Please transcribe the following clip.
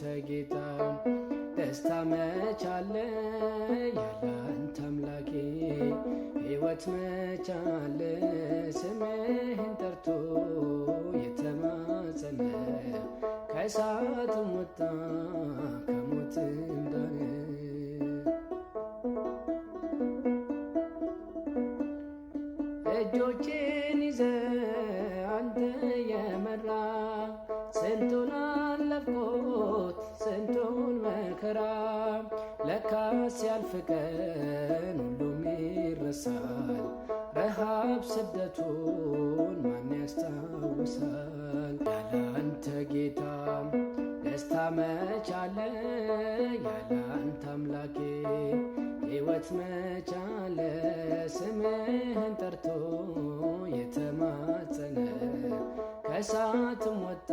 ያላንተ ጌታ ደስታ መቻለ ያላንተ አምላኬ ሕይወት መቻለ ስምህን ጠርቶ የተማጸነ ከእሳትም ወጣ ከሞትም ዳነ። እጆቼን ይዘ አንተ የመራ ስንቱን አለፍኩት ስንቱን መከራ ለካስ ያልፍ ቀን ሁሉም ይረሳል። ረሃብ ስደቱን ማን ያስታውሳል? ያላንተ ጌታ ደስታ መቻለ ያላንተ አምላኬ ሕይወት መቻለ ስምህን ጠርቶ የተማጸነ ከእሳትም ወጣ